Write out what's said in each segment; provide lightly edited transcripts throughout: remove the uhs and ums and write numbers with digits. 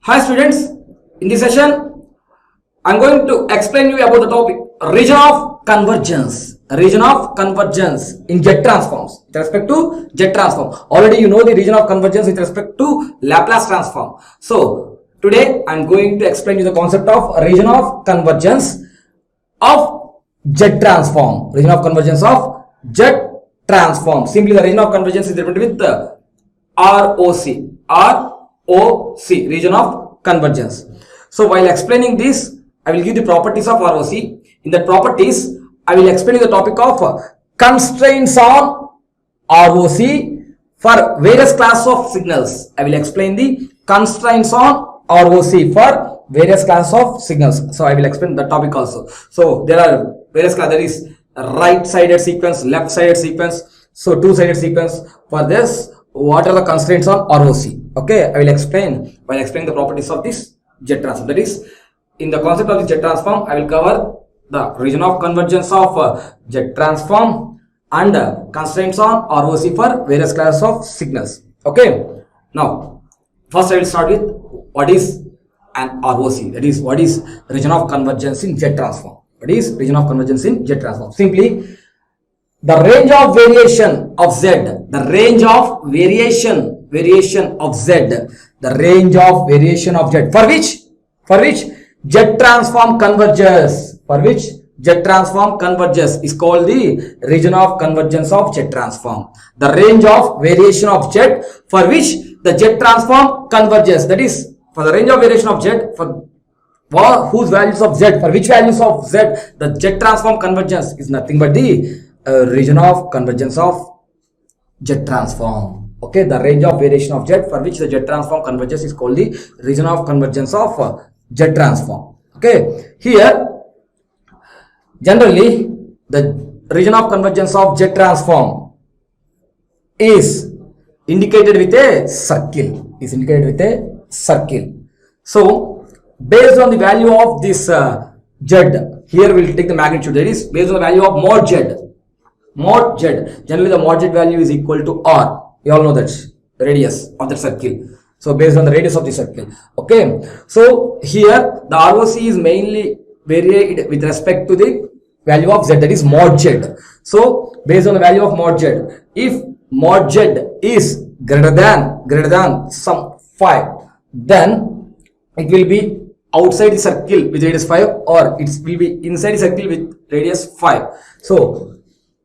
Hi students, in this session I am going to explain you about the topic region of convergence. Region of convergence in jet transforms with respect to jet transform. Already you know the region of convergence with respect to Laplace transform. So today I am going to explain you the concept of region of convergence of jet transform. Region of convergence of jet transform. Simply the region of convergence is represented with the ROC, region of convergence. So while explaining this, I will give the properties of ROC. In the properties, I will explain the topic of constraints on ROC for various class of signals. I will explain the constraints on ROC for various class of signals. So I will explain the topic also. So there are various class. There is right-sided sequence, left-sided sequence. So two-sided sequence. For this, what are the constraints on ROC? Okay, I will explain while explaining the properties of this jet transform. That is, in the concept of the jet transform, I will cover the region of convergence of jet transform and constraints on ROC for various classes of signals. Okay, now first I will start with what is an ROC. That is, what is region of convergence in jet transform. What is region of convergence in jet transform? Simply, the range of variation of Z, the range of variation of Z, the range of variation of Z, for which jet transform converges, is called the region of convergence of jet transform. The range of variation of Z for which the jet transform converges, that is, for the range of variation of Z for whose values of Z, for which values of Z the jet transform convergence is nothing but the region of convergence of jet transform. Okay, the range of variation of jet for which the jet transform converges is called the region of convergence of jet transform. Okay, here generally the region of convergence of jet transform is indicated with a circle. So based on the value of this Z, here we will take the magnitude, that is based on the value of mod Z. Generally the mod Z value is equal to R. We all know that radius of the circle. So based on the radius of the circle. Okay. So here the ROC is mainly varied with respect to the value of Z, that is mod Z. So based on the value of mod Z, if mod Z is greater than some 5, then it will be outside the circle with radius 5, or it will be inside the circle with radius 5. So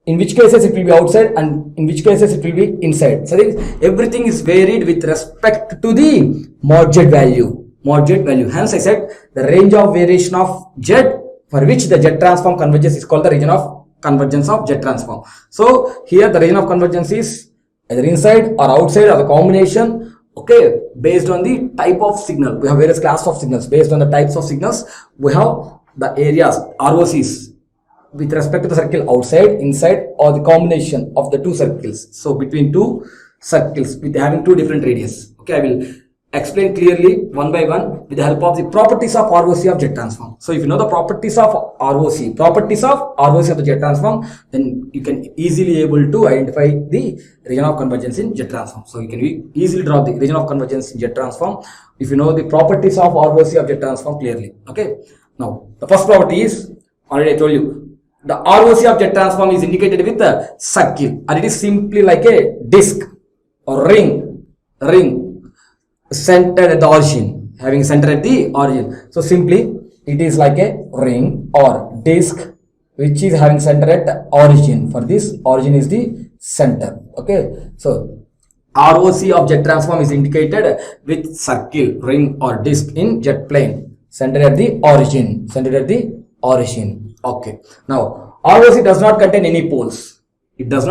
in which cases it will be outside and in which cases it will be inside. So everything is varied with respect to the mod Z value. Hence I said the range of variation of Z for which the jet transform converges is called the region of convergence of jet transform. So here the region of convergence is either inside or outside or the combination. Okay, based on the type of signal, we have various classes of signals. Based on the types of signals, we have the areas, ROCs, with respect to the circle outside, inside, or the combination of the two circles. So between two circles with having two different radius. Okay, I will explain clearly one by one with the help of the properties of ROC of jet transform. So if you know the properties of ROC of the jet transform, then you can easily able to identify the region of convergence in jet transform. So you can easily draw the region of convergence in jet transform if you know the properties of ROC of jet transform clearly. Okay. Now the first property is, already I told you, the ROC of jet transform is indicated with a circle, or it is simply like a disc or ring centered at the origin, having center at the origin. So simply it is like a ring or disc which is having center at the origin. For this, origin is the center. Okay, so ROC of jet transform is indicated with circle, ring or disc in jet plane, centered at the origin. Okay, now ROC does not contain any poles. You know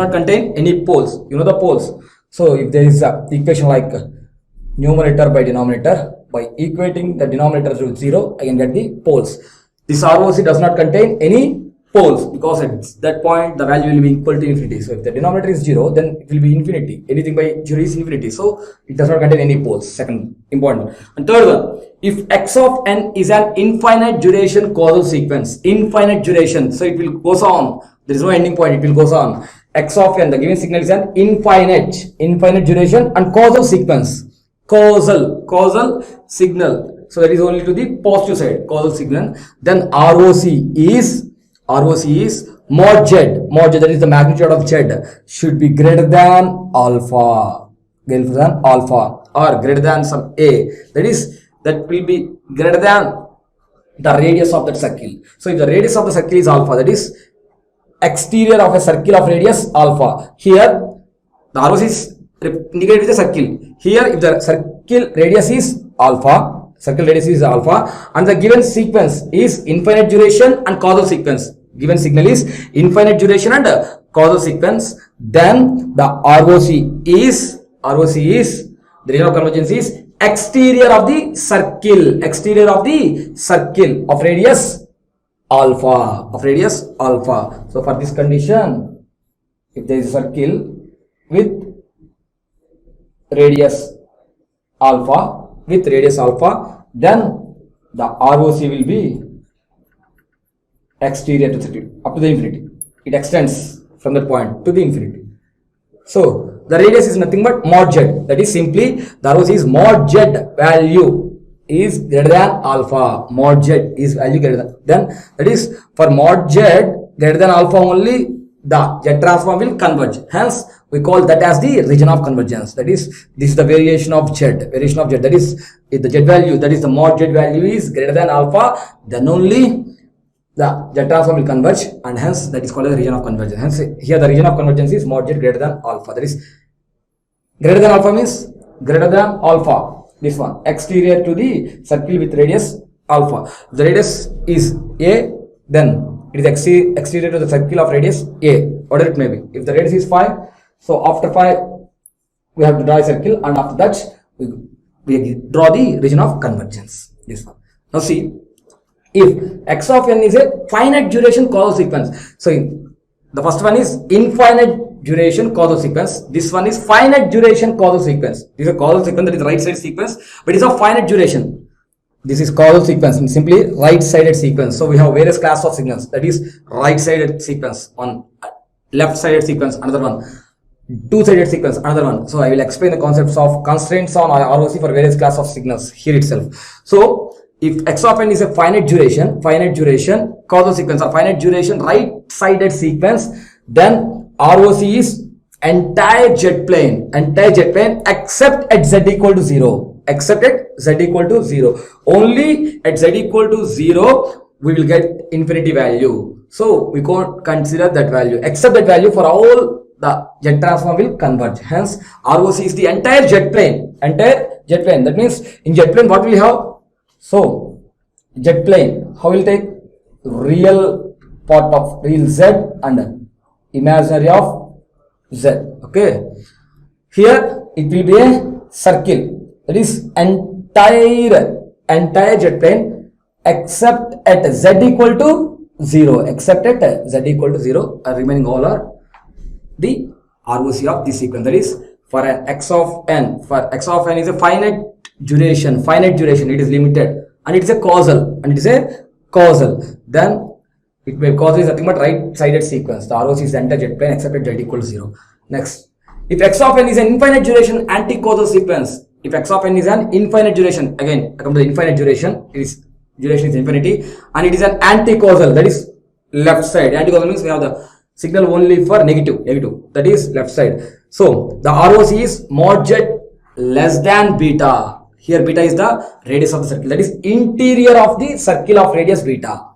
the poles. So if there is a equation like numerator by denominator, by equating the denominator to 0, I can get the poles. This ROC does not contain any poles because at that point the value will be equal to infinity. So if the denominator is 0, then it will be infinity. Anything by 0 is infinity. So it does not contain any poles. Second important. And third one, if x of n is an infinite duration causal sequence, infinite duration, so it will goes on. There is no ending point. It will goes on. X of n, the given signal is an infinite duration and causal sequence. causal signal. So that is only to the positive side, causal signal. Then ROC is mod z, that is the magnitude of z, should be greater than alpha, or greater than some a, that will be greater than the radius of that circle. So if the radius of the circle is alpha, that is exterior of a circle of radius alpha, here the ROC is indicated with a circle. Here if the circle radius is alpha, and the given sequence is infinite duration and causal sequence, given signal is infinite duration and causal sequence, then the ROC is the region of convergence is exterior of the circle of radius alpha. So for this condition, if there is a circle with radius alpha, then the ROC will be exterior to the circle up to the infinity. It extends from that point to the infinity. So the radius is nothing but mod z. That is simply the ROC is mod z value is greater than alpha. Mod z is value greater than, that is for mod z greater than alpha only the Z transform will converge. Hence we call that as the region of convergence. That is, this is the variation of z. That is, if the z value, that is the mod z value is greater than alpha, then only the Z transform will converge, and hence that is called as the region of convergence. Hence here the region of convergence is mod z greater than alpha. That is, greater than alpha means greater than alpha, this one, exterior to the circle with radius alpha. If the radius is a, then it is exterior to the circle of radius a, whatever it may be. If the radius is 5, so after 5 we have to draw a circle, and after that we draw the region of convergence, this one. Now see, if x of n is a finite duration causal sequence, so the first one is infinite duration causal sequence, this one is finite duration causal sequence. This is a causal sequence, that is right side sequence, but it is of finite duration. This is causal sequence, simply right-sided sequence. So we have various class of signals, that is right-sided sequence, one left-sided sequence, another one, two-sided sequence, another one. So I will explain the concepts of constraints on ROC for various class of signals here itself. So if x of n is a finite duration causal sequence or finite duration right-sided sequence, then ROC is entire jet plane except at z equal to 0. Except at z equal to 0. Only at z equal to 0 we will get infinity value. So we can't consider that value. Except that value, for all the Z transform will converge. Hence ROC is the entire jet plane. That means in jet plane what we have? So jet plane, how will take real part of real z and imaginary of z. Okay. Here it will be a circle. That is entire jet plane except at z equal to 0. Remaining all are the ROC of this sequence. That is, for an x of n is a finite duration, it is limited, and it is a causal, then it may causal is nothing but right-sided sequence. The ROC is the entire jet plane except at z equal to 0. Next, if x of n is an infinite duration anti-causal sequence, if x of n is an infinite duration, again I come to the infinite duration, duration is infinity, and it is an anti-causal, that is left side. Anti-causal means we have the signal only for negative, that is left side. So the ROC is mod z less than beta. Here beta is the radius of the circle, that is interior of the circle of radius beta.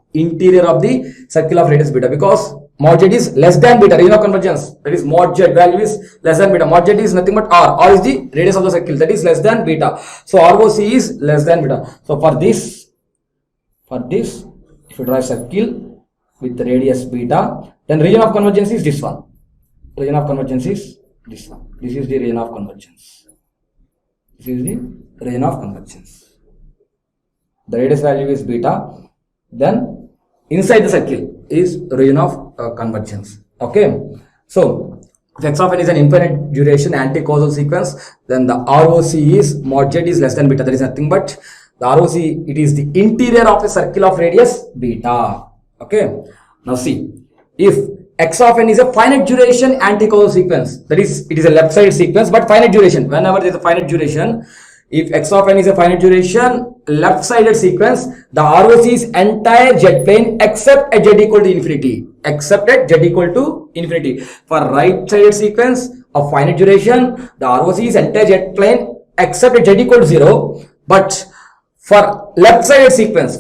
Because mod z is less than beta, region of convergence, that is mod z value is less than beta. Mod z is nothing but r is the radius of the circle, that is less than beta. So ROC is less than beta. So for this, if you draw a circle with the radius beta, then region of convergence is this one. This is the region of convergence. The radius value is beta. Then inside the circle is region of convergence. Okay. So if x of n is an infinite duration anti-causal sequence, then the ROC is mod z is less than beta. That is nothing but the ROC, it is the interior of a circle of radius beta. Okay. Now see, if x of n is a finite duration anti-causal sequence, that is, it is a left-sided sequence but finite duration. Whenever there is a finite duration, If x of n is a finite duration left-sided sequence, the ROC is entire z plane except at z equal to infinity. Except at z equal to infinity. For right-sided sequence of finite duration, the ROC is entire z plane except at z equal to 0. But for left-sided sequence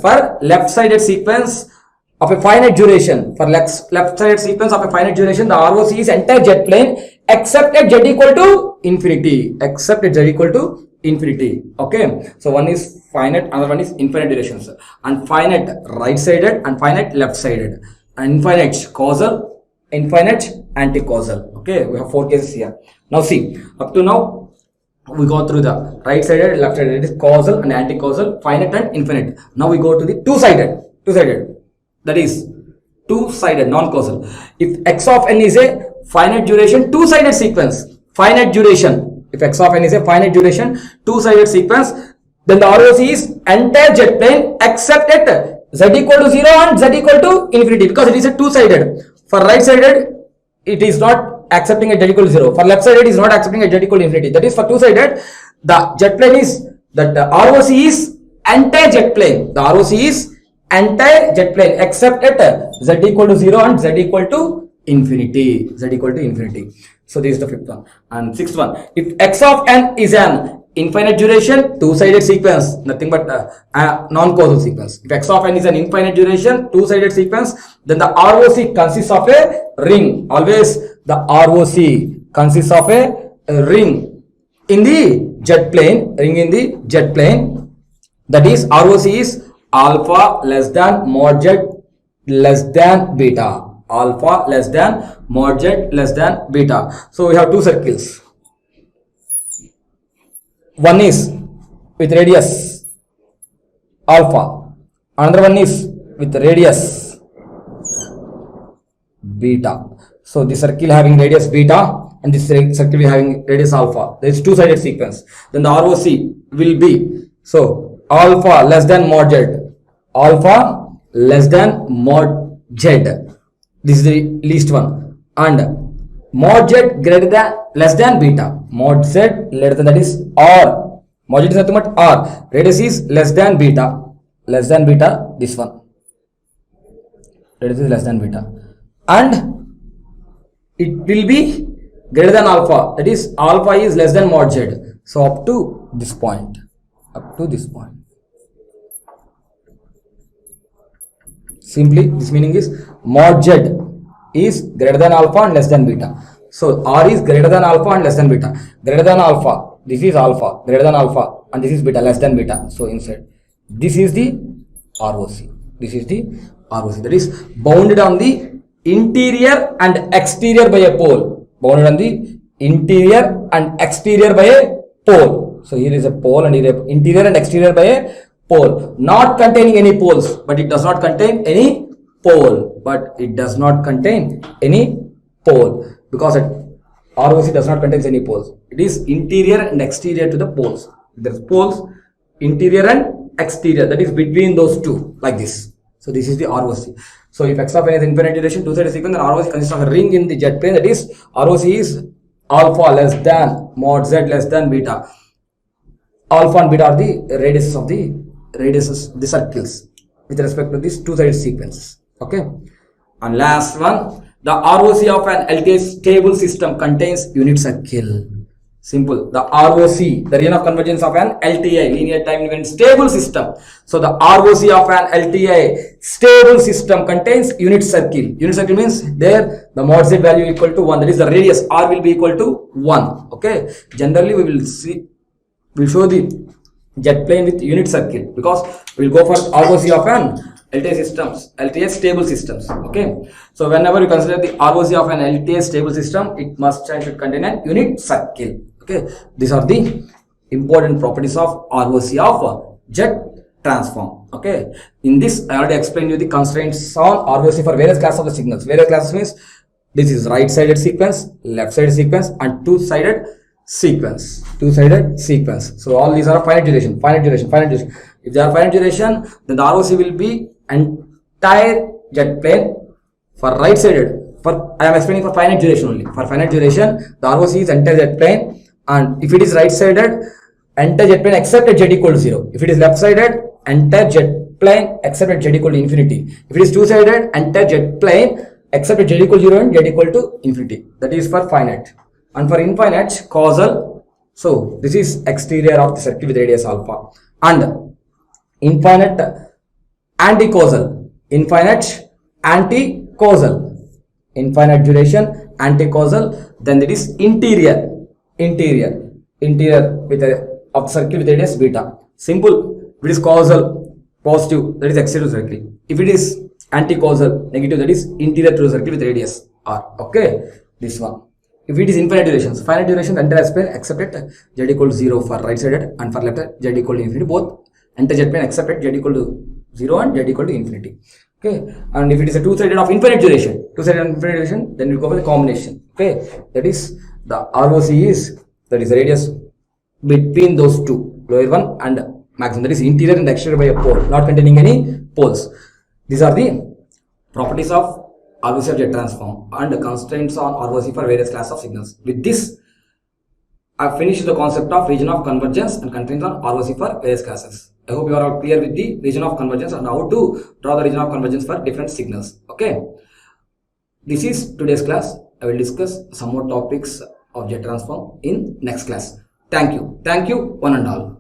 of a finite duration, left-sided sequence of a finite duration, the ROC is entire z plane except at z equal to infinity. Except at z equal to infinity. Okay, so one is finite, another one is infinite durations, and finite right-sided and finite left-sided, and infinite causal, infinite anti-causal. Okay, we have 4 cases here. Now see, up to now we go through the right-sided, left-sided, it is causal and anti-causal, finite and infinite. Now we go to the two-sided, that is two-sided, non-causal. If x of n is a finite duration two-sided sequence, finite duration, if x of n is a finite duration two-sided sequence, then the ROC is entire z plane except at z equal to 0 and z equal to infinity, because it is a two-sided. For right-sided, it is not accepting at z equal to 0. For left-sided, it is not accepting at z equal to infinity. That is, for two-sided, the z plane is, that the ROC is entire z plane. The ROC is entire z plane except at z equal to 0 and z equal to infinity. So this is the fifth one. And sixth one, if x of n is an infinite duration two-sided sequence, nothing but non-causal sequence. If x of n is an infinite duration two-sided sequence, then the ROC consists of a ring. Always the ROC consists of a ring in the z plane, that is ROC is alpha less than mod z less than beta. Alpha less than mod z less than beta. So we have two circles. One is with radius alpha, another one is with radius beta. So the circle having radius beta and this circle having radius alpha. There is two-sided sequence. Then the ROC will be, so alpha less than mod z, alpha less than mod z. This is the least one, and mod z greater than less than beta. Mod z greater than, that is r. Mod z is nothing but r. Radius is less than beta. This one. Radius is less than beta, and it will be greater than alpha. That is, alpha is less than mod z. So up to this point. Simply, this meaning is mod z is greater than alpha and less than beta. So r is greater than alpha and less than beta. Greater than alpha, this is alpha, greater than alpha, and this is beta, less than beta. So inside, this is the ROC. That is bounded on the interior and exterior by a pole. So here is a pole and here interior and exterior by a pole, not containing any poles, but it does not contain any pole. Because ROC does not contain any poles. It is interior and exterior to the poles. There is poles, interior and exterior, that is between those two, like this. So this is the ROC. So if x of n is infinite duration two-sided sequence, then ROC consists of a ring in the z plane, that is ROC is alpha less than mod z less than beta. Alpha and beta are the radiuses of the circles with respect to this two-sided sequence. Okay, and last one, the ROC of an LTI stable system contains unit circle. Simple. The ROC, the region of convergence of an LTI, linear time invariant stable system. So the ROC of an LTI stable system contains unit circle. Unit circle means there the mod z value equal to 1. That is, the radius r will be equal to 1. Okay. Generally, we will show the z plane with unit circle, because we will go for ROC of an LTI stable systems. Okay. So whenever you consider the ROC of an LTI stable system, it must and should contain an unit circle. Okay. These are the important properties of ROC of Z transform. Okay. In this, I already explained you the constraints on ROC for various classes of the signals. Various classes means this is right-sided sequence, left-sided sequence, and two-sided sequence. So all these are finite duration. If they are finite duration, then the ROC will be entire Z plane. For right-sided, I am explaining for finite duration only. For finite duration, the ROC is entire Z plane, and if it is right-sided, entire jet plane except at z equal to 0. If it is left sided, entire jet plane except at z equal to infinity. If it is two sided, entire jet plane except at z equal to 0 and z equal to infinity. That is for finite. And for infinite, causal. So this is exterior of the circle with radius alpha. And infinite, anti-causal. Infinite, anti-causal. Infinite duration, anti-causal. Then it is interior with a of the circle with radius beta. Simple. If it is causal, positive, that is exterior to the circle. If it is anti-causal, negative, that is interior to the circle with radius r. Okay, this one. If it is infinite durations, finite duration, the entire plane except at z equal to 0 for right sided and for left z equal to infinity. Both entire jet plane except at z equal to 0 and z equal to infinity. Okay, and if it is a two-sided of infinite duration, then we go for the combination. Okay, that is the ROC is, that is the radius between those two, lower one and maximum, that is interior and exterior by a pole, not containing any poles. These are the properties of ROC of jet transform and constraints on ROC for various classes of signals. With this, I have finished the concept of region of convergence and constraints on ROC for various classes. I hope you are all clear with the region of convergence and how to draw the region of convergence for different signals. Okay, this is today's class. I will discuss some more topics of jet transform in next class. Thank you, one and all.